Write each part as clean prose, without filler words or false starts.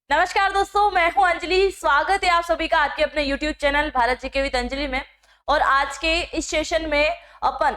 नमस्कार दोस्तों, मैं हूं अंजलि। स्वागत है आप सभी का आपके अपने YouTube channel Bharat GK with Anjali में। और आज के इस सेशन में अपन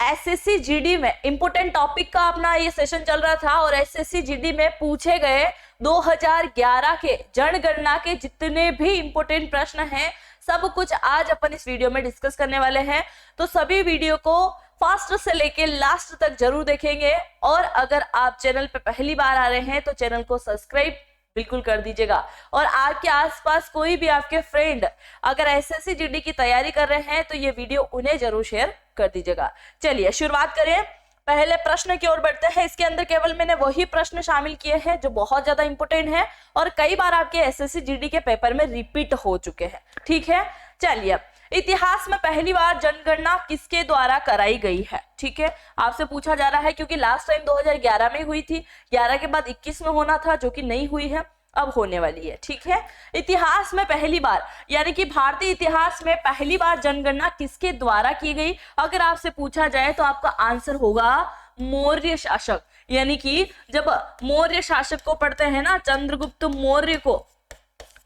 एसएससी जीडी में इंपोर्टेंट टॉपिक का अपना ये सेशन चल रहा था और एसएससी जीडी में पूछे गए 2011 के जनगणना के जितने भी इंपोर्टेंट प्रश्न हैं सब कुछ आज अपन इस वीडियो में डिस्कस करने वाले हैं। तो सभी वीडियो को फर्स्ट से लेके लास्ट तक जरूर देखेंगे और अगर आप चैनल पे पहली बार आ रहे हैं तो चैनल को सब्सक्राइब बिल्कुल कर दीजिएगा। और आपके आसपास कोई भी आपके फ्रेंड अगर एसएससी जीडी की तैयारी कर रहे हैं तो ये वीडियो उन्हें जरूर शेयर कर दीजिएगा। चलिए शुरुआत करें, पहले प्रश्न की ओर बढ़ते हैं। इसके अंदर केवल मैंने वही प्रश्न शामिल किए हैं जो बहुत ज्यादा इंपोर्टेंट है और कई बार आपके एसएससी जीडी के पेपर में रिपीट हो चुके हैं। ठीक है, चलिए इतिहास में पहली बार जनगणना किसके द्वारा कराई गई है। ठीक है, आपसे पूछा जा रहा है क्योंकि लास्ट टाइम 2011 में हुई थी, 11 के बाद 21 में होना था जो कि नहीं हुई है, अब होने वाली है। ठीक है, इतिहास में पहली बार यानी कि भारतीय इतिहास में पहली बार जनगणना किसके द्वारा की गई अगर आपसे पूछा जाए तो आपका आंसर होगा मौर्य शासक। यानी कि जब मौर्य शासक को पढ़ते हैं ना, चंद्रगुप्त मौर्य को,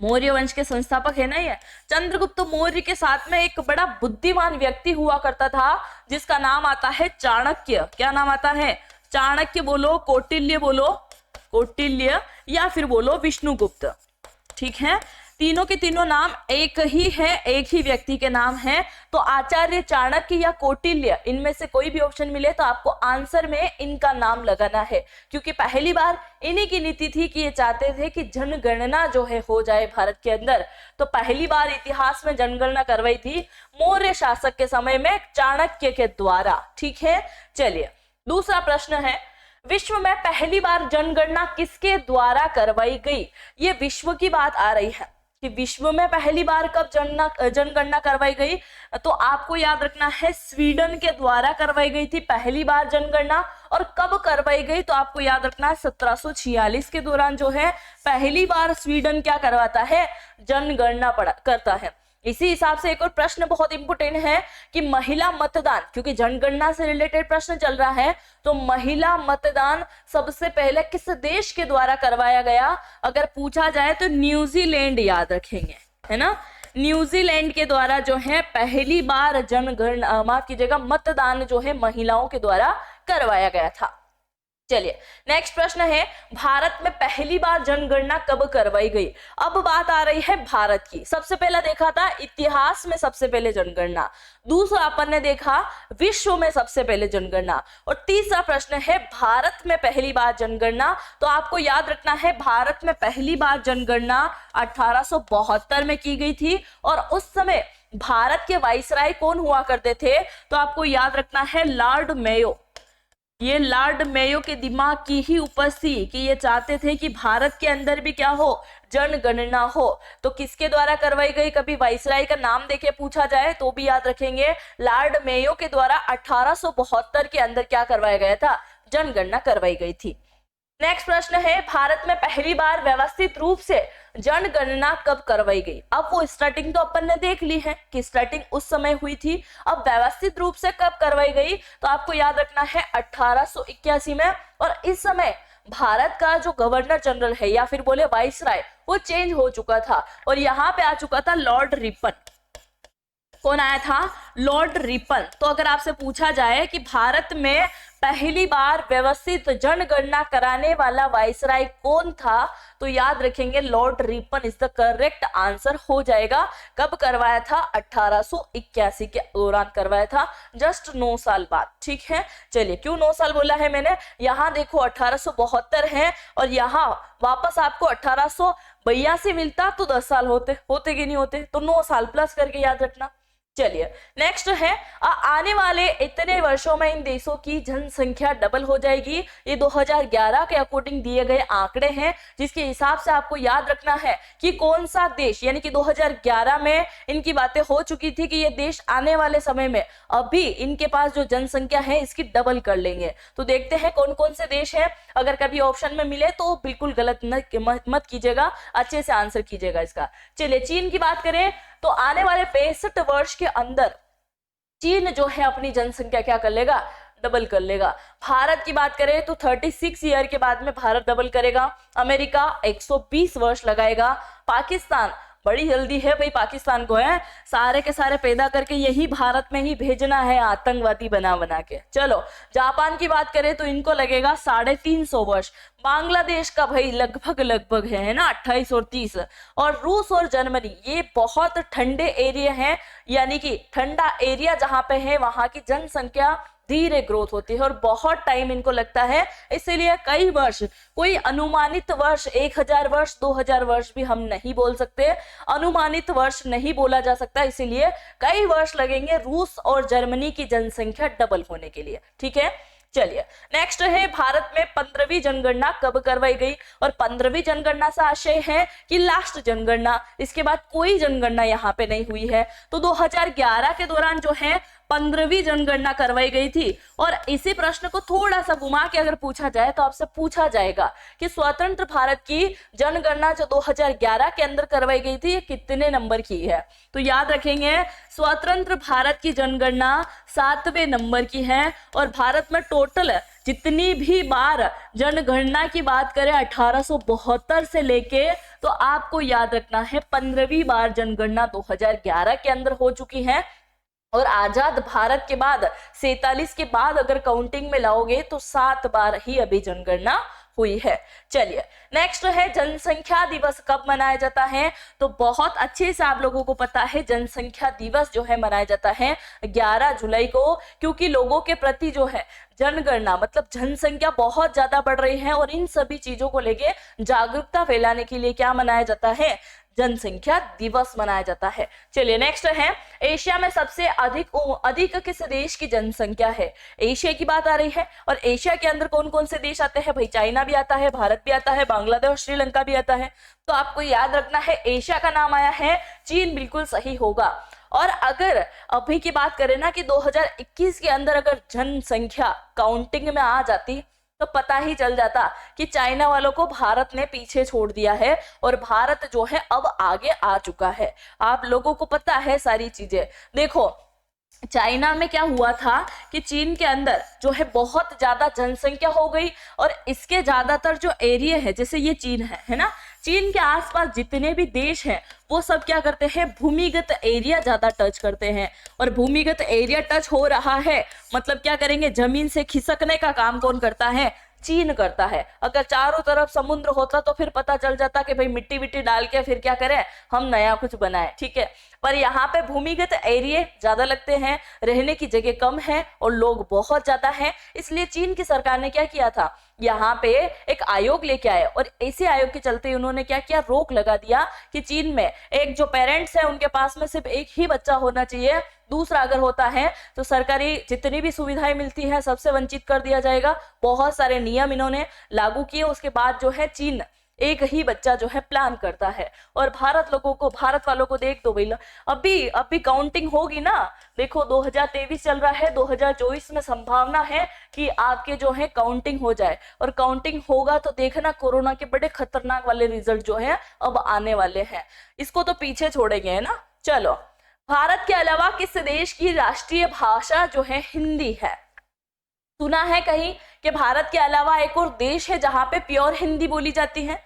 मौर्य वंश के संस्थापक है ना ये चंद्रगुप्त मौर्य के साथ में एक बड़ा बुद्धिमान व्यक्ति हुआ करता था जिसका नाम आता है चाणक्य। क्या नाम आता है? चाणक्य बोलो, कौटिल्य बोलो, कौटिल्य या फिर बोलो विष्णुगुप्त। ठीक है, तीनों के तीनों नाम एक ही है, एक ही व्यक्ति के नाम है। तो आचार्य चाणक्य या कौटिल्य, इनमें से कोई भी ऑप्शन मिले तो आपको आंसर में इनका नाम लगाना है क्योंकि पहली बार इन्हीं की नीति थी कि ये चाहते थे कि जनगणना जो है हो जाए भारत के अंदर। तो पहली बार इतिहास में जनगणना करवाई थी मौर्य शासक के समय में चाणक्य के द्वारा। ठीक है, चलिए दूसरा प्रश्न है, विश्व में पहली बार जनगणना किसके द्वारा करवाई गई। ये विश्व की बात आ रही है कि विश्व में पहली बार कब जनगणना करवाई गई, तो आपको याद रखना है स्वीडन के द्वारा करवाई गई थी पहली बार जनगणना। और कब करवाई गई तो आपको याद रखना है 1746 के दौरान जो है पहली बार स्वीडन क्या करवाता है, जनगणना करता है। इसी हिसाब से एक और प्रश्न बहुत इंपोर्टेंट है कि महिला मतदान, क्योंकि जनगणना से रिलेटेड प्रश्न चल रहा है, तो महिला मतदान सबसे पहले किस देश के द्वारा करवाया गया अगर पूछा जाए तो न्यूजीलैंड याद रखेंगे, है ना। न्यूजीलैंड के द्वारा जो है पहली बार जनगणना, माफ कीजिएगा, मतदान जो है महिलाओं के द्वारा करवाया गया था। चलिए नेक्स्ट प्रश्न है, भारत में पहली बार जनगणना कब करवाई गई। अब बात आ रही है भारत की। सबसे पहला देखा था इतिहास में सबसे पहले जनगणना, दूसरा अपन ने देखा विश्व में सबसे पहले जनगणना, और तीसरा प्रश्न है भारत में पहली बार जनगणना। तो आपको याद रखना है भारत में पहली बार जनगणना 1872 में की गई थी और उस समय भारत के वाइसराय कौन हुआ करते थे, तो आपको याद रखना है लॉर्ड मेयो। ये लॉर्ड मेयो के दिमाग की ही उपज थी कि ये चाहते थे कि भारत के अंदर भी क्या हो, जनगणना हो। तो किसके द्वारा करवाई गई, कभी वाइसराय का नाम देके पूछा जाए तो भी याद रखेंगे लॉर्ड मेयो के द्वारा 1872 के अंदर क्या करवाया गया था, जनगणना करवाई गई थी। नेक्स्ट प्रश्न है, भारत में पहली बार व्यवस्थित रूप से जनगणना कब करवाई गई। अब वो स्टार्टिंग तो अपन ने देख ली है कि स्टार्टिंग उस समय हुई थी, अब व्यवस्थित रूप से कब करवाई गई तो आपको याद रखना है 1881 में। और इस समय भारत का जो गवर्नर जनरल है या फिर बोले वाइसराय, वो चेंज हो चुका था और यहाँ पे आ चुका था लॉर्ड रिपन। कौन आया था, लॉर्ड रिपन। तो अगर आपसे पूछा जाए कि भारत में पहली बार व्यवस्थित जनगणना कराने वाला वाइसराय कौन था तो याद रखेंगे Lord Ripon is the correct answer हो जाएगा। कब करवाया था, 1881 के दौरान करवाया था, जस्ट 9 साल बाद। ठीक है, चलिए क्यों 9 साल बोला है मैंने, यहाँ देखो 1872 है और यहाँ वापस आपको 1882 मिलता तो 10 साल होते कि नहीं होते, तो 9 साल प्लस करके याद रखना। चलिए नेक्स्ट है, आने वाले इतने वर्षों में इन देशों की जनसंख्या डबल हो जाएगी। ये 2011 के अकॉर्डिंग दिए गए आंकड़े हैं जिसके हिसाब से आपको याद रखना है कि कौन सा देश, यानी कि 2011 में इनकी बातें हो चुकी थी कि ये देश आने वाले समय में अभी इनके पास जो जनसंख्या है इसकी डबल कर लेंगे। तो देखते हैं कौन कौन से देश हैं, अगर कभी ऑप्शन में मिले तो बिल्कुल गलत मत कीजिएगा, अच्छे से आंसर कीजिएगा इसका। चलिए चीन की बात करें तो आने वाले 65 वर्ष के अंदर चीन जो है अपनी जनसंख्या क्या कर लेगा, डबल कर लेगा। भारत की बात करें तो 36 ईयर के बाद में भारत डबल करेगा। अमेरिका 120 वर्ष लगाएगा। पाकिस्तान बड़ी जल्दी है भाई, पाकिस्तान को है सारे के सारे पैदा करके यही भारत में ही भेजना है आतंकवादी बना बना के। चलो जापान की बात करें तो इनको लगेगा 350 वर्ष। बांग्लादेश का भाई लगभग है ना 28 और 30। और रूस और जर्मनी ये बहुत ठंडे एरिया हैं, यानी कि ठंडा एरिया जहां पे है वहां की जनसंख्या धीरे ग्रोथ होती है और बहुत टाइम इनको लगता है, इसीलिए कई वर्ष, कोई अनुमानित वर्ष 1000 वर्ष 2000 वर्ष भी हम नहीं बोल सकते, अनुमानित वर्ष नहीं बोला जा सकता, इसीलिए कई वर्ष लगेंगे रूस और जर्मनी की जनसंख्या डबल होने के लिए। ठीक है, चलिए नेक्स्ट है भारत में 15वीं जनगणना कब करवाई गई। और 15वीं जनगणना से आशय है कि लास्ट जनगणना, इसके बाद कोई जनगणना यहाँ पे नहीं हुई है। तो 2011 के दौरान जो है 15वीं जनगणना करवाई गई थी। और इसी प्रश्न को थोड़ा सा घुमा के अगर पूछा जाए तो आपसे पूछा जाएगा कि स्वतंत्र भारत की जनगणना जो 2011 के अंदर करवाई गई थी ये कितने नंबर की है। तो याद रखेंगे स्वतंत्र भारत की जनगणना 7वें नंबर की है। और भारत में टोटल जितनी भी बार जनगणना की बात करें 1872 से लेके, तो आपको याद रखना है 15वीं बार जनगणना 2011 के अंदर हो चुकी है। और आजाद भारत के बाद 47 के बाद अगर काउंटिंग में लाओगे तो 7 बार ही अभी जनगणना हुई है। चलिए नेक्स्ट है जनसंख्या दिवस कब मनाया जाता है। तो बहुत अच्छे से आप लोगों को पता है जनसंख्या दिवस जो है मनाया जाता है 11 जुलाई को, क्योंकि लोगों के प्रति जो है जनगणना मतलब जनसंख्या बहुत ज्यादा बढ़ रही है और इन सभी चीजों को लेके जागरूकता फैलाने के लिए क्या मनाया जाता है, जनसंख्या दिवस मनाया जाता है। चलिए नेक्स्ट है एशिया में सबसे अधिक किस देश की जनसंख्या है। एशिया की बात आ रही है और एशिया के अंदर कौन कौन से देश आते हैं भाई, चाइना भी आता है, भारत भी आता है, बांग्लादेश और श्रीलंका भी आता है। तो आपको याद रखना है एशिया का नाम आया है, चीन बिल्कुल सही होगा। और अगर अभी की बात करें ना कि 2021 के अंदर अगर जनसंख्या काउंटिंग में आ जाती तो पता ही चल जाता कि चाइना वालों को भारत ने पीछे छोड़ दिया है और भारत जो है अब आगे आ चुका है। आप लोगों को पता है सारी चीजें। देखो चाइना में क्या हुआ था कि चीन के अंदर जो है बहुत ज्यादा जनसंख्या हो गई और इसके ज्यादातर जो एरिया है, जैसे ये चीन है ना, चीन के आसपास जितने भी देश हैं वो सब क्या करते हैं, भूमिगत एरिया ज्यादा टच करते हैं। और भूमिगत एरिया टच हो रहा है मतलब क्या करेंगे, जमीन से खिसकने का काम कौन करता है, चीन करता है। अगर चारों तरफ समुद्र होता तो फिर पता चल जाता कि भाई मिट्टी विट्टी डाल के फिर क्या करें, हम नया कुछ बनाए। ठीक है, पर यहाँ पे भूमिगत एरिया ज्यादा लगते हैं, रहने की जगह कम है और लोग बहुत ज्यादा हैं, इसलिए चीन की सरकार ने क्या किया था, यहाँ पे एक आयोग लेके आए और इसी आयोग के चलते उन्होंने क्या किया, रोक लगा दिया कि चीन में एक जो पेरेंट्स है उनके पास में सिर्फ एक ही बच्चा होना चाहिए, दूसरा अगर होता है तो सरकारी जितनी भी सुविधाएं मिलती हैं सबसे वंचित कर दिया जाएगा। बहुत सारे नियम इन्होंने लागू किए, उसके बाद जो है चीन एक ही बच्चा जो है प्लान करता है। और भारत वालों को देख दो भैया, अभी काउंटिंग होगी ना, देखो 2023 चल रहा है, 2024 में संभावना है कि आपके जो है काउंटिंग हो जाए। और काउंटिंग होगा तो देखना कोरोना के बड़े खतरनाक वाले रिजल्ट जो है अब आने वाले हैं, इसको तो पीछे छोड़ेंगे है ना। चलो भारत के अलावा किस देश की राष्ट्रीय भाषा जो है हिंदी है। सुना है कहीं कि भारत के अलावा एक और देश है जहां पे प्योर हिंदी बोली जाती है?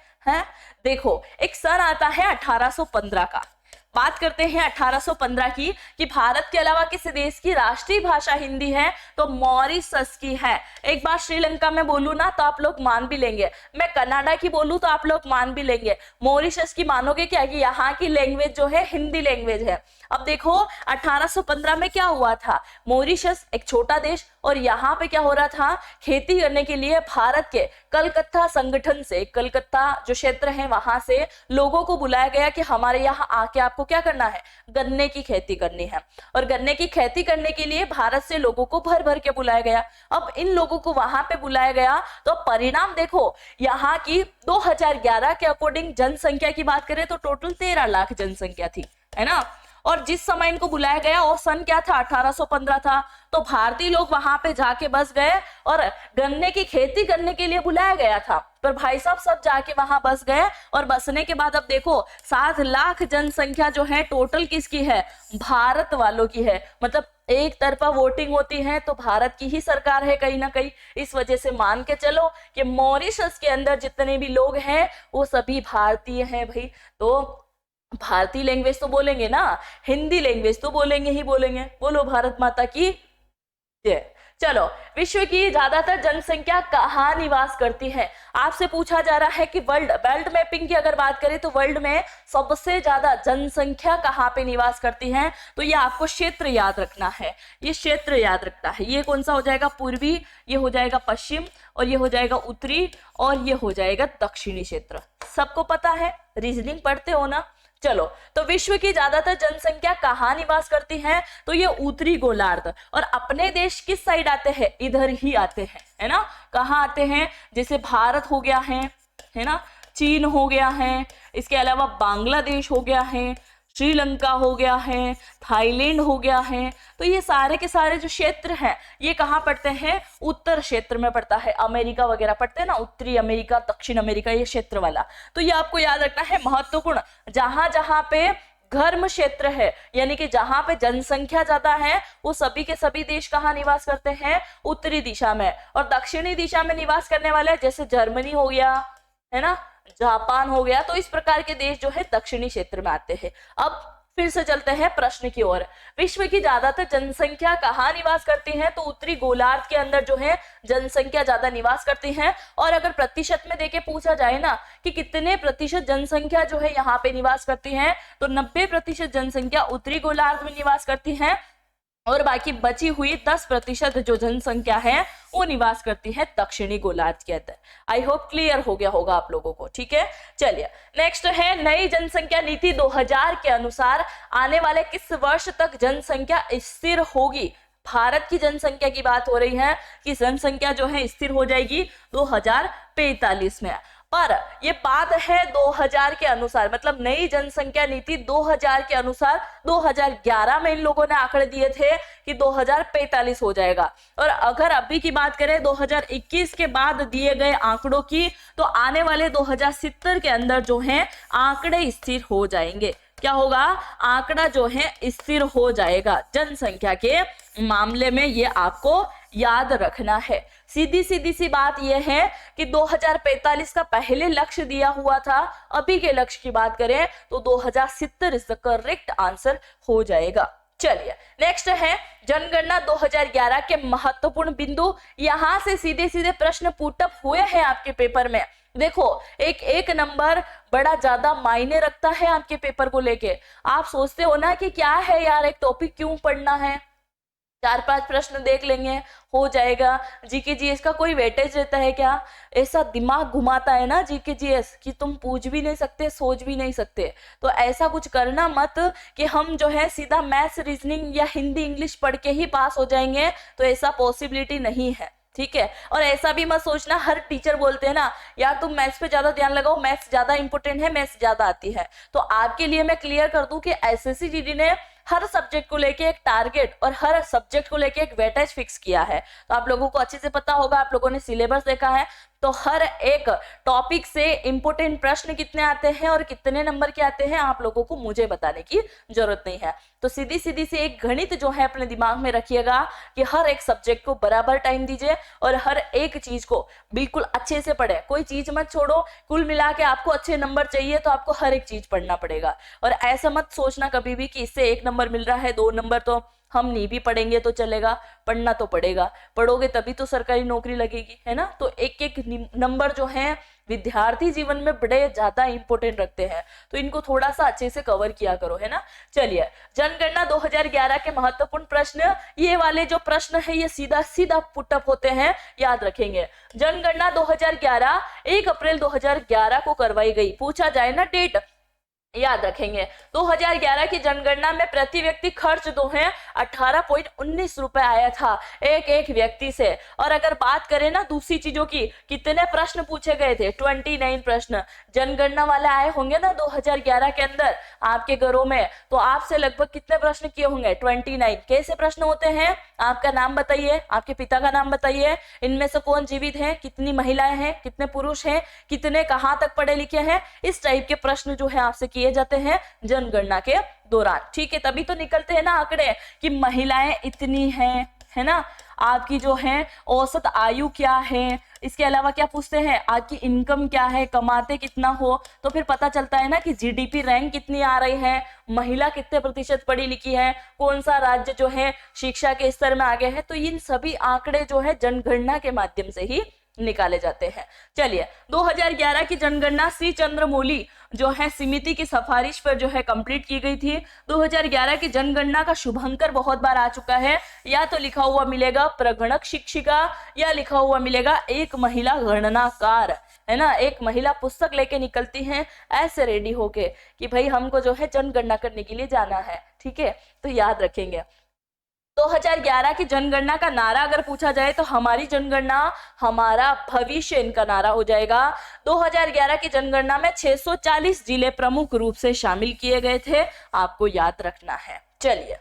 देखो एक सन आता है 1815 का, बात करते हैं 1815 की कि भारत के अलावा किस देश की राष्ट्रीय भाषा हिंदी है, तो मॉरिशस की है। एक बार श्रीलंका में बोलूं ना तो आप लोग मान भी लेंगे, मैं कनाडा की बोलूं तो आप लोग मान भी लेंगे, मॉरिशस की मानोगे क्या कि यहाँ की लैंग्वेज जो है हिंदी लैंग्वेज है। अब देखो 1815 में क्या हुआ था, मॉरिशस एक छोटा देश और यहाँ पे क्या हो रहा था, खेती करने के लिए भारत के कलकत्ता संगठन से, कलकत्ता जो क्षेत्र है वहां से लोगों को बुलाया गया कि हमारे यहाँ आके आपको क्या करना है, गन्ने की खेती करनी है। और गन्ने की खेती करने के लिए भारत से लोगों को भर भर के बुलाया गया। अब इन लोगों को वहां पे बुलाया गया तो परिणाम देखो, यहाँ की 2011 के अकॉर्डिंग जनसंख्या की बात करें तो टोटल 13 लाख जनसंख्या थी, है ना। और जिस समय इनको बुलाया गया वो सन क्या था, 1815 था। तो भारतीय लोग वहां पे जाके बस गए और गन्ने की खेती करने के लिए बुलाया गया था, पर भाई साहब सब जाके वहां बस गए। और बसने के बाद अब देखो 7 लाख जनसंख्या जो है टोटल किसकी है, भारत वालों की है। मतलब एक तरफा वोटिंग होती है तो भारत की ही सरकार है कहीं ना कहीं। इस वजह से मान के चलो कि मॉरिशस के अंदर जितने भी लोग हैं वो सभी भारतीय हैं भाई। तो भारतीय लैंग्वेज तो बोलेंगे ना, हिंदी लैंग्वेज तो बोलेंगे ही बोलेंगे। बोलो भारत माता की जय। चलो, विश्व की ज्यादातर जनसंख्या कहाँ निवास करती है? आपसे पूछा जा रहा है कि वर्ल्ड मैपिंग की अगर बात करें तो वर्ल्ड में सबसे ज्यादा जनसंख्या कहाँ पे निवास करती है? तो ये आपको क्षेत्र याद रखना है, ये क्षेत्र याद रखना है। ये कौन सा हो जाएगा? पूर्वी, ये हो जाएगा पश्चिम, और ये हो जाएगा उत्तरी, और ये हो जाएगा दक्षिणी क्षेत्र। सबको पता है, रीजनिंग पढ़ते हो ना? चलो, तो विश्व की ज्यादातर जनसंख्या कहाँ निवास करती है? तो ये उत्तरी गोलार्ध। और अपने देश किस साइड आते हैं? इधर ही आते हैं, है ना। कहाँ आते हैं? जैसे भारत हो गया है ना, चीन हो गया है, इसके अलावा बांग्लादेश हो गया है, श्रीलंका हो गया है, थाईलैंड हो गया है। तो ये सारे के सारे जो क्षेत्र हैं ये कहाँ पड़ते हैं? उत्तर क्षेत्र में पड़ता है। अमेरिका वगैरह पड़ते हैं ना, उत्तरी अमेरिका, दक्षिण अमेरिका, ये क्षेत्र वाला। तो ये आपको याद रखना है, महत्वपूर्ण। जहां जहां पे घर्म क्षेत्र है, यानी कि जहां पे जनसंख्या ज्यादा है, वो सभी के सभी देश कहाँ निवास करते हैं? उत्तरी दिशा में। और दक्षिणी दिशा में निवास करने वाले जैसे जर्मनी हो गया, है ना, जापान हो गया। तो इस प्रकार के देश जो है दक्षिणी क्षेत्र में आते हैं। अब फिर से चलते हैं प्रश्न की ओर। विश्व की ज्यादातर जनसंख्या कहाँ निवास करती है? तो उत्तरी गोलार्ध के अंदर जो है जनसंख्या ज्यादा निवास करती है। और अगर प्रतिशत में देके पूछा जाए ना कि कितने प्रतिशत जनसंख्या जो है यहाँ पे निवास करती है, तो 90% जनसंख्या उत्तरी गोलार्ध में निवास करती है, और बाकी बची हुई 10% जो जनसंख्या है वो निवास करती है दक्षिणी गोलार्ध के अंदर। आई होप क्लियर हो गया होगा आप लोगों को, ठीक है। चलिए, नेक्स्ट है नई जनसंख्या नीति 2000 के अनुसार आने वाले किस वर्ष तक जनसंख्या स्थिर होगी? भारत की जनसंख्या की बात हो रही है कि जनसंख्या जो है स्थिर हो जाएगी 2045 में। पर ये बात है 2000 के अनुसार, मतलब नई जनसंख्या नीति 2000 के अनुसार 2011 में इन लोगों ने आंकड़े दिए थे कि 2045 हो जाएगा। और अगर अभी की बात करें 2021 के बाद दिए गए आंकड़ों की, तो आने वाले 2070 के अंदर जो है आंकड़े स्थिर हो जाएंगे। क्या होगा? आंकड़ा जो है स्थिर हो जाएगा जनसंख्या के मामले में। ये आपको याद रखना है। सीधी सी बात यह है कि 2045 का पहले लक्ष्य दिया हुआ था, अभी के लक्ष्य की बात करें तो 2070 इज द करेक्ट आंसर हो जाएगा। चलिए, नेक्स्ट है जनगणना 2011 के महत्वपूर्ण बिंदु। यहां से सीधे प्रश्न पुटअप हुए हैं आपके पेपर में। देखो, एक नंबर बड़ा ज्यादा मायने रखता है आपके पेपर को लेके। आप सोचते हो ना कि क्या है यार, एक टॉपिक क्यों पढ़ना है, 4-5 प्रश्न देख लेंगे हो जाएगा। जीके जीएस का कोई वेटेज रहता है क्या? ऐसा दिमाग घुमाता है ना जीके जीएस कि तुम पूछ भी नहीं सकते, सोच भी नहीं सकते। तो ऐसा कुछ करना मत कि हम जो है सीधा मैथ्स, रीजनिंग या हिंदी इंग्लिश पढ़ के ही पास हो जाएंगे, तो ऐसा पॉसिबिलिटी नहीं है, ठीक है। और ऐसा भी मत सोचना, हर टीचर बोलते हैं ना यार तुम मैथ्स पे ज्यादा ध्यान लगाओ, मैथ्स ज्यादा इंपॉर्टेंट है, मैथ्स ज्यादा आती है। तो आपके लिए मैं क्लियर कर दूं कि एसएससी जीडी ने हर सब्जेक्ट को लेके एक टारगेट और हर सब्जेक्ट को लेके एक वेटेज फिक्स किया है। तो आप लोगों को अच्छे से पता होगा, आप लोगों ने सिलेबस देखा है, तो हर एक टॉपिक से इंपॉर्टेंट प्रश्न कितने आते हैं और कितने नंबर के आते हैं आप लोगों को मुझे बताने की जरूरत नहीं है। तो सीधी से एक गणित जो है अपने दिमाग में रखिएगा कि हर एक सब्जेक्ट को बराबर टाइम दीजिए और हर एक चीज को बिल्कुल अच्छे से पढ़े, कोई चीज मत छोड़ो। कुल मिला के आपको अच्छे नंबर चाहिए तो आपको हर एक चीज पढ़ना पड़ेगा। और ऐसा मत सोचना कभी भी कि इससे 1 नंबर मिल रहा है, 2 नंबर तो हम नहीं भी पढ़ेंगे तो चलेगा। पढ़ना तो पड़ेगा, पढ़ोगे तभी तो सरकारी नौकरी लगेगी, है ना। तो एक नंबर जो है विद्यार्थी जीवन में बड़े ज्यादा इंपॉर्टेंट रखते हैं, तो इनको थोड़ा सा अच्छे से कवर किया करो, है ना। चलिए, जनगणना 2011 के महत्वपूर्ण प्रश्न, ये वाले जो प्रश्न है ये सीधा पुटअप होते हैं, याद रखेंगे। जनगणना 2011 1 अप्रैल 2011 को करवाई गई। पूछा जाए ना डेट, याद रखेंगे। 2011 की जनगणना में प्रति व्यक्ति खर्च जो है 18.19 रुपए आया था एक व्यक्ति से। और अगर बात करें ना दूसरी चीजों की, कितने प्रश्न पूछे गए थे? 29 प्रश्न। जनगणना वाले आए होंगे ना 2011 के अंदर आपके घरों में, तो आपसे लगभग कितने प्रश्न किए होंगे? 29। कैसे प्रश्न होते हैं? आपका नाम बताइए, आपके पिता का नाम बताइए, इनमें से कौन जीवित है, कितनी महिलाएं हैं, कितने पुरुष हैं, कितने कहाँ तक पढ़े लिखे हैं, इस टाइप के प्रश्न जो है आपसे किए किए जाते हैं जनगणना के दौरान। ठीक है, तभी तो निकलते हैं ना आंकड़े कि महिलाएं इतनी हैं, है ना, आपकी जो है औसत आयु क्या है, इसके अलावा क्या पूछते हैं, आपकी इनकम क्या है, कमाते कितना हो, तो फिर पता चलता है ना कि जीडीपी रैंक कितनी आ रही है, महिला कितने प्रतिशत पढ़ी लिखी है, कौन सा राज्य जो है शिक्षा के स्तर में आगे है। तो इन सभी आंकड़े जो है जनगणना के माध्यम से ही निकाले जाते हैं। चलिए 2011 की जनगणना सी चंद्रमौली जो है समिति की सिफारिश पर जो है कंप्लीट की गई थी। 2011 की जनगणना का शुभंकर बहुत बार आ चुका है, या तो लिखा हुआ मिलेगा प्रगणक शिक्षिका, या लिखा हुआ मिलेगा एक महिला गणनाकार, है ना। एक महिला पुस्तक लेके निकलती हैं ऐसे रेडी होके कि भाई हमको जो है जनगणना करने के लिए जाना है। ठीक है, तो याद रखेंगे। 2011 की जनगणना का नारा अगर पूछा जाए तो हमारी जनगणना हमारा भविष्य, इनका नारा हो जाएगा। 2011 की जनगणना में 640 जिले प्रमुख रूप से शामिल किए गए थे, आपको याद रखना है। चलिए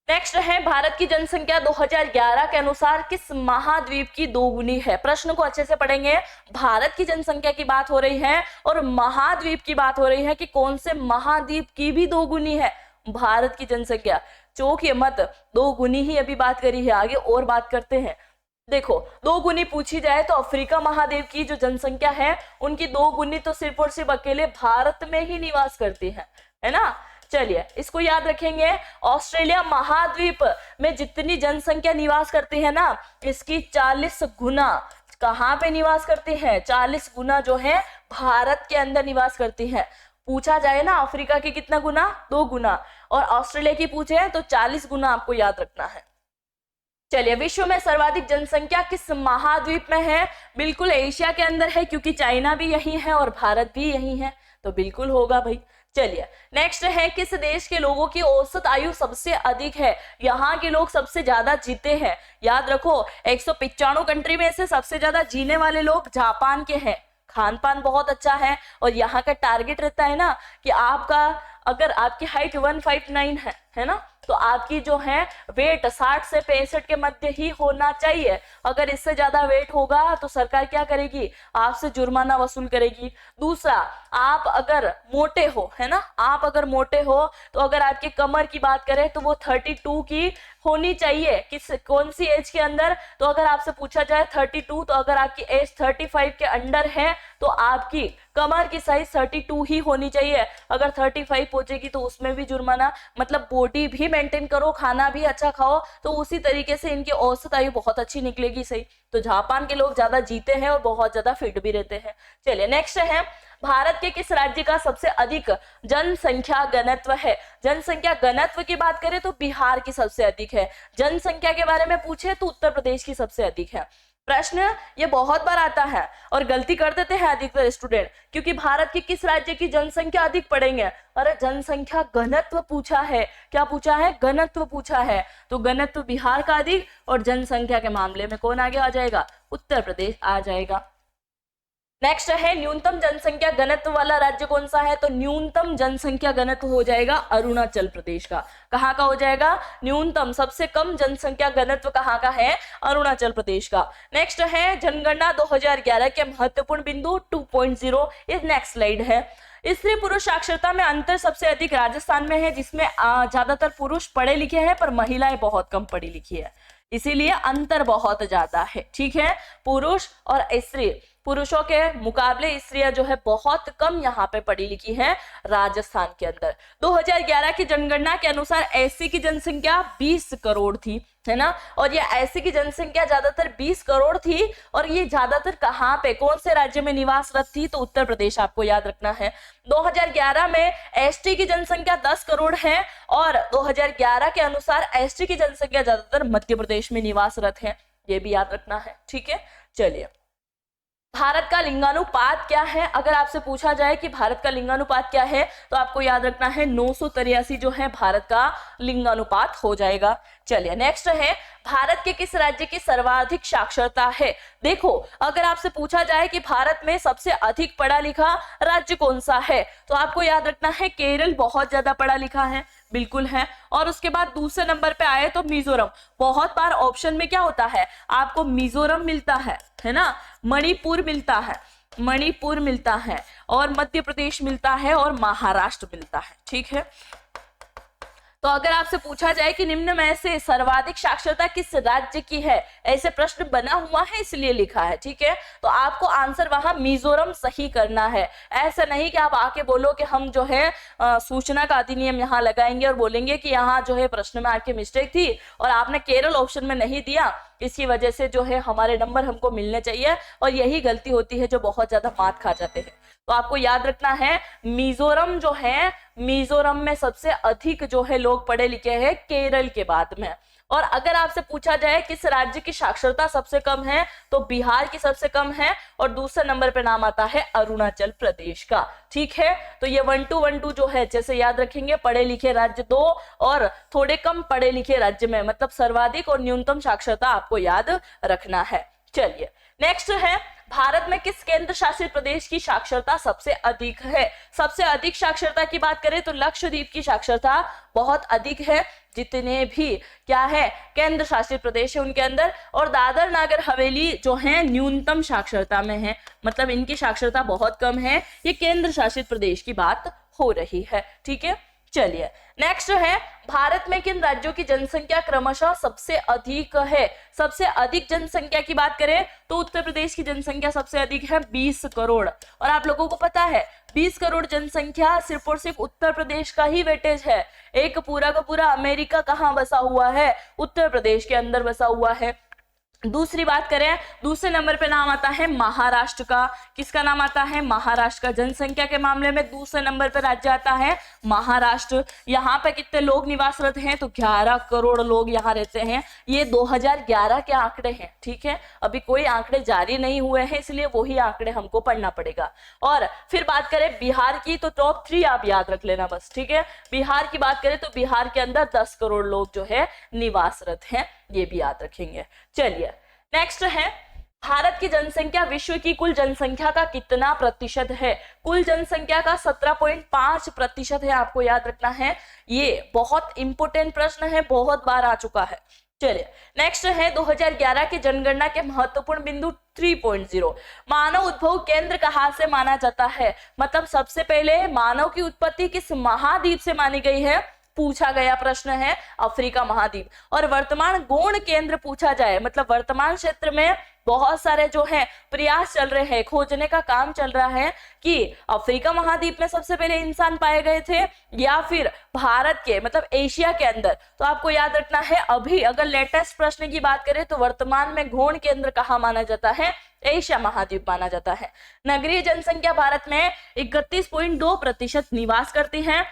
नेक्स्ट है, भारत की जनसंख्या 2011 के अनुसार किस महाद्वीप की दोगुनी है। प्रश्न को अच्छे से पढ़ेंगे। भारत की जनसंख्या की बात हो रही है और महाद्वीप की बात हो रही है कि कौन से महाद्वीप की भी दोगुनी है भारत की जनसंख्या। चौंकिए मत, दो गुनी ही अभी बात करी है, आगे और बात करते हैं। देखो, दो गुनी पूछी जाए तो अफ्रीका महाद्वीप की जो जनसंख्या है उनकी दो गुनी तो सिर्फ और सिर्फ अकेले भारत में ही निवास करती है ना। चलिए इसको याद रखेंगे। ऑस्ट्रेलिया महाद्वीप में जितनी जनसंख्या निवास करती है ना, इसकी 40 गुना कहाँ पे निवास करती है, 40 गुना जो है भारत के अंदर निवास करती है। पूछा जाए ना अफ्रीका की कितना गुना, 2 गुना, और ऑस्ट्रेलिया की पूछे तो 40 गुना, आपको याद रखना है। चलिए, विश्व में सर्वाधिक जनसंख्या किस महाद्वीप में है। बिल्कुल एशिया के अंदर है, क्योंकि चाइना भी यही है और भारत भी यही है, तो बिल्कुल होगा भाई। चलिए नेक्स्ट है, किस देश के लोगों की औसत आयु सबसे अधिक है। यहाँ के लोग सबसे ज्यादा जीते हैं, याद रखो। 195 कंट्री में से सबसे ज्यादा जीने वाले लोग जापान के हैं। खान पान बहुत अच्छा है और यहाँ का टारगेट रहता है ना कि आपका अगर आपकी हाइट 159 है ना, तो आपकी जो है वेट 60 से 65 के मध्य ही होना चाहिए। अगर इससे ज्यादा वेट होगा तो सरकार क्या करेगी, आपसे जुर्माना वसूल करेगी। दूसरा, आप अगर मोटे हो, है ना, आप अगर मोटे हो तो अगर आपकी कमर की बात करें तो वो 32 की होनी चाहिए। किस कौन सी एज के अंदर, तो अगर आपसे पूछा जाए 32, तो अगर आपकी एज 35 के अंडर है तो आपकी कमर की साइज 32 ही होनी चाहिए। अगर 35 पहुंचेगी तो उसमें भी जुर्माना। मतलब बॉडी भी मेंटेन करो, खाना भी अच्छा खाओ, तो उसी तरीके से इनकी औसत आयु बहुत अच्छी निकलेगी। सही, तो जापान के लोग ज्यादा जीते हैं और बहुत ज्यादा फिट भी रहते हैं। चलिए नेक्स्ट है, भारत के किस राज्य का सबसे अधिक जनसंख्या घनत्व है। जनसंख्या घनत्व की बात करें तो बिहार की सबसे अधिक है। जनसंख्या के बारे में पूछे तो उत्तर प्रदेश की सबसे अधिक है। प्रश्न ये बहुत बार आता है और गलती कर देते हैं अधिकतर स्टूडेंट, क्योंकि भारत के किस राज्य की जनसंख्या अधिक पढ़ेंगे। अरे जनसंख्या घनत्व पूछा है, क्या पूछा है, घनत्व पूछा है, तो घनत्व बिहार का अधिक और जनसंख्या के मामले में कौन आगे आ जाएगा, उत्तर प्रदेश आ जाएगा। नेक्स्ट है, न्यूनतम जनसंख्या घनत्व वाला राज्य कौन सा है, तो न्यूनतम जनसंख्या घनत्व हो जाएगा अरुणाचल प्रदेश का। कहाँ का हो जाएगा, न्यूनतम, सबसे कम जनसंख्या घनत्व कहाँ का है, अरुणाचल प्रदेश का। नेक्स्ट है, जनगणना 2011 के महत्वपूर्ण बिंदु 2.0, इस नेक्स्ट स्लाइड है। स्त्री पुरुष साक्षरता में अंतर सबसे अधिक राजस्थान में है, जिसमें ज्यादातर पुरुष पढ़े लिखे हैं पर महिलाएं बहुत कम पढ़ी लिखी है, इसीलिए अंतर बहुत ज्यादा है। ठीक है, पुरुष और स्त्री, पुरुषों के मुकाबले स्त्रियां जो है बहुत कम यहाँ पे पढ़ी लिखी हैं राजस्थान के अंदर। 2011 की जनगणना के अनुसार एससी की जनसंख्या 20 करोड़ थी, है ना, और ये एससी की जनसंख्या ज्यादातर 20 करोड़ थी और ये ज्यादातर कहाँ पे, कौन से राज्य में निवासरत थी, तो उत्तर प्रदेश आपको याद रखना है। 2011 में एसटी की जनसंख्या 10 करोड़ है और 2011 के अनुसार एसटी की जनसंख्या ज्यादातर मध्य प्रदेश में निवासरत है, ये भी याद रखना है। ठीक है, चलिए, भारत का लिंगानुपात क्या है। अगर आपसे पूछा जाए कि भारत का लिंगानुपात क्या है तो आपको याद रखना है 983 जो है भारत का लिंगानुपात हो जाएगा। चलिए नेक्स्ट है, भारत के किस राज्य की सर्वाधिक साक्षरता है। देखो, अगर आपसे पूछा जाए कि भारत में सबसे अधिक पढ़ा लिखा राज्य कौन सा है तो आपको याद रखना है केरल बहुत ज्यादा पढ़ा लिखा है, बिल्कुल है। और उसके बाद दूसरे नंबर पे आए तो मिजोरम। बहुत बार ऑप्शन में क्या होता है, आपको मिजोरम मिलता है ना, मणिपुर मिलता है, मणिपुर मिलता है और मध्य प्रदेश मिलता है और महाराष्ट्र मिलता है। ठीक है, तो अगर आपसे पूछा जाए कि निम्न में से सर्वाधिक साक्षरता किस राज्य की है, ऐसे प्रश्न बना हुआ है इसलिए लिखा है। ठीक है, तो आपको आंसर वहां मिजोरम सही करना है। ऐसा नहीं कि आप आके बोलो कि हम जो है सूचना का अधिनियम यहाँ लगाएंगे और बोलेंगे कि यहाँ जो है प्रश्न में आपकी मिस्टेक थी और आपने केरल ऑप्शन में नहीं दिया, इसकी वजह से जो है हमारे नंबर हमको मिलने चाहिए, और यही गलती होती है जो बहुत ज्यादा मात खा जाते हैं। तो आपको याद रखना है मिजोरम जो है, मिजोरम में सबसे अधिक जो है लोग पढ़े लिखे हैं केरल के बाद में। और अगर आपसे पूछा जाए किस राज्य की साक्षरता सबसे कम है, तो बिहार की सबसे कम है और दूसरे नंबर पे नाम आता है अरुणाचल प्रदेश का। ठीक है, तो ये 1 2 1 2 जो है जैसे याद रखेंगे, पढ़े लिखे राज्य 2 और थोड़े कम पढ़े लिखे राज्य में, मतलब सर्वाधिक और न्यूनतम साक्षरता आपको याद रखना है। चलिए नेक्स्ट है, भारत में किस केंद्र शासित प्रदेश की साक्षरता सबसे अधिक है? सबसे अधिक साक्षरता की बात करें तो लक्षद्वीप की साक्षरता बहुत अधिक है, जितने भी क्या है केंद्र शासित प्रदेश है उनके अंदर, और दादर नागर हवेली जो है न्यूनतम साक्षरता में है, मतलब इनकी साक्षरता बहुत कम है। ये केंद्र शासित प्रदेश की बात हो रही है। ठीक है, चलिए नेक्स्ट है, भारत में किन राज्यों की जनसंख्या क्रमशः सबसे अधिक है? सबसे अधिक जनसंख्या की बात करें तो उत्तर प्रदेश की जनसंख्या सबसे अधिक है 20 करोड़। और आप लोगों को पता है 20 करोड़ जनसंख्या सिर्फ और सिर्फ उत्तर प्रदेश का ही वेटेज है। एक पूरा का पूरा अमेरिका कहाँ बसा हुआ है? उत्तर प्रदेश के अंदर बसा हुआ है। दूसरी बात करें, दूसरे नंबर पे नाम आता है महाराष्ट्र का। किसका नाम आता है? महाराष्ट्र का। जनसंख्या के मामले में दूसरे नंबर पे राज्य आता है महाराष्ट्र। यहाँ पे कितने लोग निवासरत हैं? तो 11 करोड़ लोग यहाँ रहते हैं। ये 2011 के आंकड़े हैं। ठीक है, अभी कोई आंकड़े जारी नहीं हुए हैं, इसलिए वही आंकड़े हमको पढ़ना पड़ेगा। और फिर बात करें बिहार की, तो टॉप 3 आप याद रख लेना बस। ठीक है, बिहार की बात करें तो बिहार के अंदर 10 करोड़ लोग जो है निवासरत हैं, ये भी याद रखेंगे। चलिए नेक्स्ट है, भारत की जनसंख्या विश्व की कुल जनसंख्या का कितना प्रतिशत है? कुल जनसंख्या का 17.5% है, आपको याद रखना है। ये बहुत इंपोर्टेंट प्रश्न है, बहुत बार आ चुका है। चलिए नेक्स्ट है, 2011 की जनगणना के महत्वपूर्ण बिंदु 3.0। मानव उद्भव केंद्र कहाँ से माना जाता है? मतलब सबसे पहले मानव की उत्पत्ति किस महाद्वीप से मानी गई है? पूछा गया प्रश्न है अफ्रीका महाद्वीप। और वर्तमान गौण केंद्र पूछा जाए, मतलब वर्तमान क्षेत्र में बहुत सारे जो है प्रयास चल रहे हैं, खोजने का काम चल रहा है कि अफ्रीका महाद्वीप में सबसे पहले इंसान पाए गए थे या फिर भारत के मतलब एशिया के अंदर। तो आपको याद रखना है, अभी अगर लेटेस्ट प्रश्न की बात करें तो वर्तमान में गौण केंद्र कहाँ माना जाता है? एशिया महाद्वीप माना जाता है। नगरीय जनसंख्या भारत में 31.2% निवास करती है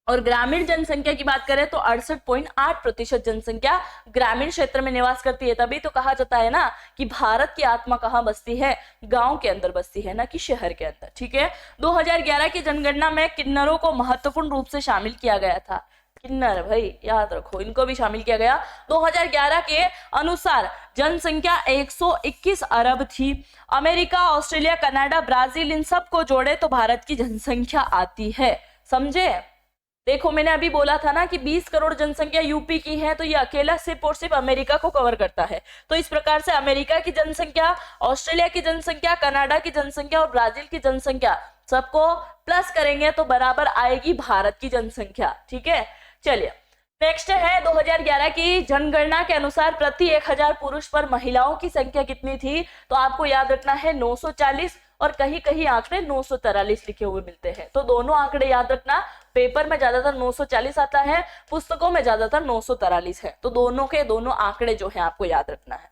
और ग्रामीण जनसंख्या की बात करें तो 68.8% जनसंख्या ग्रामीण क्षेत्र में निवास करती है। तभी तो कहा जाता है ना कि भारत की आत्मा कहाँ बसती है? गांव के अंदर बसती है, ना कि शहर के अंदर। ठीक है, 2011 की जनगणना में किन्नरों को महत्वपूर्ण रूप से शामिल किया गया था। किन्नर भाई याद रखो, इनको भी शामिल किया गया। 2011 के अनुसार जनसंख्या 121 अरब थी। अमेरिका, ऑस्ट्रेलिया, कनाडा, ब्राजील, इन सबको जोड़े तो भारत की जनसंख्या आती है। समझे? देखो मैंने अभी बोला था ना कि 20 करोड़ जनसंख्या यूपी की है, तो ये अकेला सिर्फ और सिर्फ अमेरिका को कवर करता है। तो इस प्रकार से अमेरिका की जनसंख्या, ऑस्ट्रेलिया की जनसंख्या, कनाडा की जनसंख्या और ब्राजील की जनसंख्या सबको प्लस करेंगे तो बराबर आएगी भारत की जनसंख्या। ठीक है, चलिए नेक्स्ट है, 2011 की जनगणना के अनुसार प्रति 1000 पुरुष पर महिलाओं की संख्या कितनी थी? तो आपको याद रखना है 940 और कहीं कहीं आंकड़े 943 लिखे हुए मिलते हैं। तो दोनों आंकड़े याद रखना, पेपर में ज्यादातर 940 आता है, पुस्तकों में ज्यादातर 943 है। तो दोनों के दोनों आंकड़े जो है आपको याद रखना है।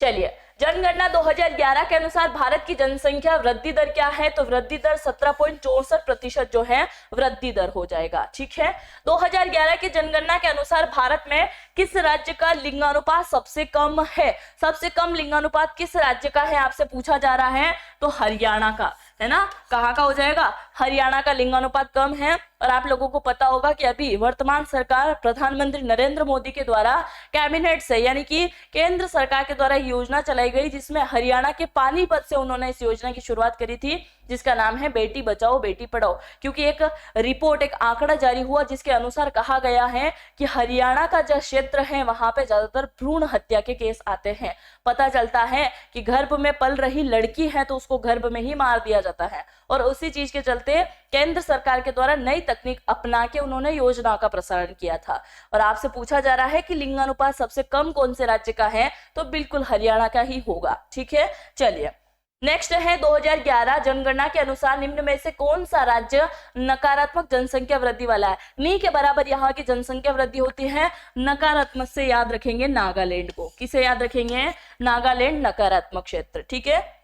चलिए जनगणना 2011 के अनुसार भारत की जनसंख्या वृद्धि दर क्या है? तो वृद्धि दर 17.64% जो है वृद्धि दर हो जाएगा। ठीक है, 2011 की जनगणना के अनुसार भारत में किस राज्य का लिंगानुपात सबसे कम है? सबसे कम लिंगानुपात किस राज्य का है आपसे पूछा जा रहा है? तो हरियाणा का है ना। कहाँ का हो जाएगा? हरियाणा का लिंगानुपात कम है। और आप लोगों को पता होगा कि अभी वर्तमान सरकार प्रधानमंत्री नरेंद्र मोदी के द्वारा कैबिनेट से यानी कि केंद्र सरकार के द्वारा योजना चलाई गई, जिसमें हरियाणा के पानीपत से उन्होंने इस योजना की शुरुआत करी थी। जिसका नाम है बेटी बचाओ बेटी पढ़ाओ, क्योंकि एक रिपोर्ट, एक आंकड़ा जारी हुआ जिसके अनुसार कहा गया है कि हरियाणा का जो क्षेत्र है वहां पे ज्यादातर भ्रूण हत्या के केस आते हैं। पता चलता है कि गर्भ में पल रही लड़की है तो उसको गर्भ में ही मार दिया जाता है, और उसी चीज के चलते केंद्र सरकार के द्वारा नई तकनीक अपना के उन्होंने योजना का प्रसारण किया था। और आपसे पूछा जा रहा है कि लिंगानुपात सबसे कम कौन से राज्य का है, तो बिल्कुल हरियाणा का ही होगा। ठीक है, चलिए नेक्स्ट है 2011 जनगणना के अनुसार निम्न में से कौन सा राज्य नकारात्मक जनसंख्या वृद्धि वाला है। नी के बराबर यहाँ की जनसंख्या वृद्धि होती है, नकारात्मक से याद रखेंगे नागालैंड को। किसे याद रखेंगे? नागालैंड नकारात्मक क्षेत्र। ठीक है,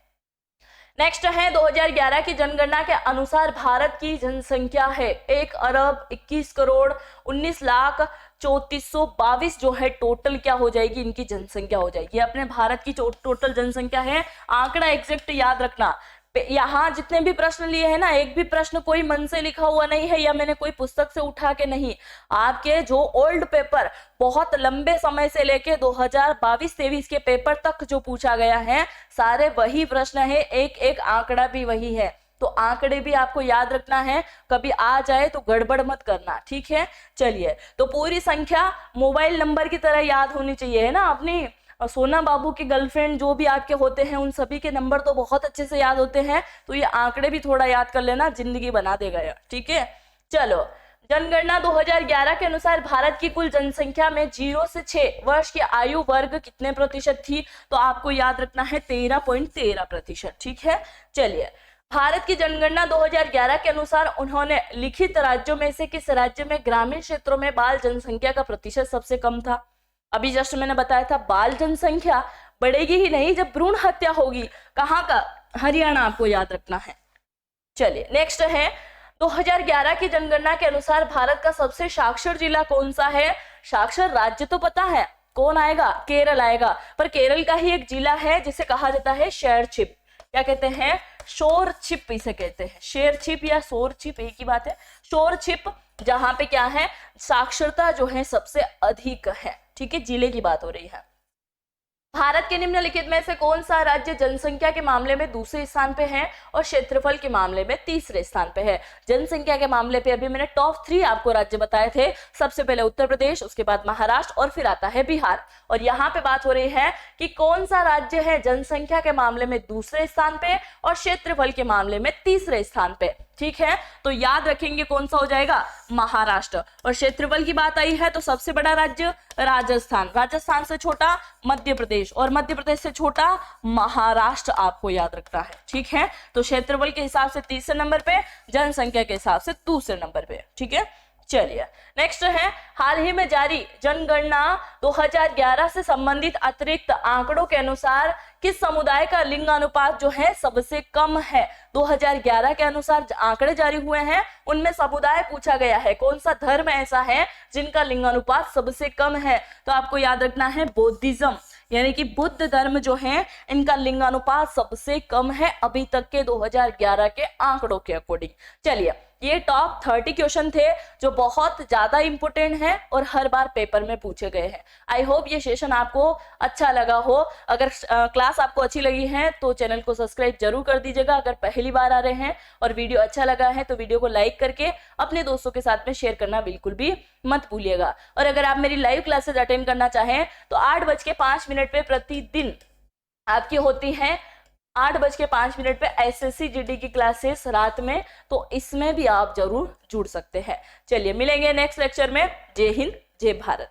नेक्स्ट है 2011 की जनगणना के अनुसार भारत की जनसंख्या है 1,21,19,34,22 जो है टोटल क्या हो जाएगी, इनकी जनसंख्या हो जाएगी। अपने भारत की टोटल जनसंख्या है, आंकड़ा एग्जैक्ट याद रखना। यहाँ जितने भी प्रश्न लिए हैं ना, एक भी प्रश्न कोई मन से लिखा हुआ नहीं है या मैंने कोई पुस्तक से उठा के नहीं, आपके जो ओल्ड पेपर बहुत लंबे समय से लेके 2022-23 के पेपर तक जो पूछा गया है सारे वही प्रश्न है, एक एक आंकड़ा भी वही है। तो आंकड़े भी आपको याद रखना है, कभी आ जाए तो गड़बड़ मत करना। ठीक है, चलिए तो पूरी संख्या मोबाइल नंबर की तरह याद होनी चाहिए, है ना। अपनी सोना बाबू की गर्लफ्रेंड जो भी आपके होते हैं उन सभी के नंबर तो बहुत अच्छे से याद होते हैं, तो ये आंकड़े भी थोड़ा याद कर लेना, जिंदगी बना देगा यार। ठीक है, चलो जनगणना 2011 के अनुसार भारत की कुल जनसंख्या में 0 से 6 वर्ष की आयु वर्ग कितने प्रतिशत थी, तो आपको याद रखना है 13.13%। ठीक है, चलिए भारत की जनगणना 2011 के अनुसार उन्होंने लिखित राज्यों में से किस राज्य में ग्रामीण क्षेत्रों में बाल जनसंख्या का प्रतिशत सबसे कम था। अभी जस्ट मैंने बताया था बाल जनसंख्या बढ़ेगी ही नहीं जब भ्रूण हत्या होगी। कहाँ का? हरियाणा, आपको याद रखना है। चलिए नेक्स्ट है 2011 की जनगणना के अनुसार भारत का सबसे साक्षर जिला कौन सा है। साक्षर राज्य तो पता है कौन आएगा, केरल आएगा, पर केरल का ही एक जिला है जिसे कहा जाता है शेरछिप। क्या कहते हैं? शोरछिप इसे कहते हैं, शेरछिप या शोरछिप एक ही बात है। शोरछिप जहां पे क्या है, साक्षरता जो है सबसे अधिक है। ठीक है, जिले की बात हो रही है। भारत के निम्नलिखित में से कौन सा राज्य जनसंख्या के मामले में दूसरे स्थान पे है और क्षेत्रफल के मामले में तीसरे स्थान पे है। जनसंख्या के मामले पे अभी मैंने टॉप 3 आपको राज्य बताए थे, सबसे पहले उत्तर प्रदेश, उसके बाद महाराष्ट्र और फिर आता है बिहार। और यहाँ पे बात हो रही है कि कौन सा राज्य है जनसंख्या के मामले में दूसरे स्थान पे और क्षेत्रफल के मामले में तीसरे स्थान पे। ठीक है, तो याद रखेंगे कौन सा हो जाएगा, महाराष्ट्र। और क्षेत्रफल की बात आई है तो सबसे बड़ा राज्य राजस्थान, राजस्थान से छोटा मध्य प्रदेश और मध्य प्रदेश से छोटा महाराष्ट्र, आपको याद रखना है। ठीक है, तो क्षेत्रफल के हिसाब से तीसरे नंबर पे, जनसंख्या के हिसाब से दूसरे नंबर पे। ठीक है, चलिए नेक्स्ट है हाल ही में जारी जनगणना 2011 से संबंधित अतिरिक्त आंकड़ों के अनुसार किस समुदाय का लिंगानुपात जो है सबसे कम है। 2011 के अनुसार आंकड़े जारी हुए हैं, उनमें समुदाय पूछा गया है, कौन सा धर्म ऐसा है जिनका लिंगानुपात सबसे कम है। तो आपको याद रखना है बौद्धिज्म, यानी कि बुद्ध धर्म जो है इनका लिंगानुपात सबसे कम है अभी तक के 2011 के आंकड़ों के अकॉर्डिंग। चलिए ये टॉप 30 क्वेश्चन थे जो बहुत ज्यादा इंपोर्टेंट हैं और हर बार पेपर में पूछे गए हैं। आई होप ये सेशन आपको अच्छा लगा हो। अगर क्लास आपको अच्छी लगी है तो चैनल को सब्सक्राइब जरूर कर दीजिएगा अगर पहली बार आ रहे हैं, और वीडियो अच्छा लगा है तो वीडियो को लाइक करके अपने दोस्तों के साथ में शेयर करना बिल्कुल भी मत भूलिएगा। और अगर आप मेरी लाइव क्लासेज अटेंड करना चाहें तो 8:05 पे प्रतिदिन आपकी होती है 8:05 पे SSC GD की क्लासेस रात में, तो इसमें भी आप जरूर जुड़ सकते हैं। चलिए मिलेंगे नेक्स्ट लेक्चर में। जय हिंद, जय भारत।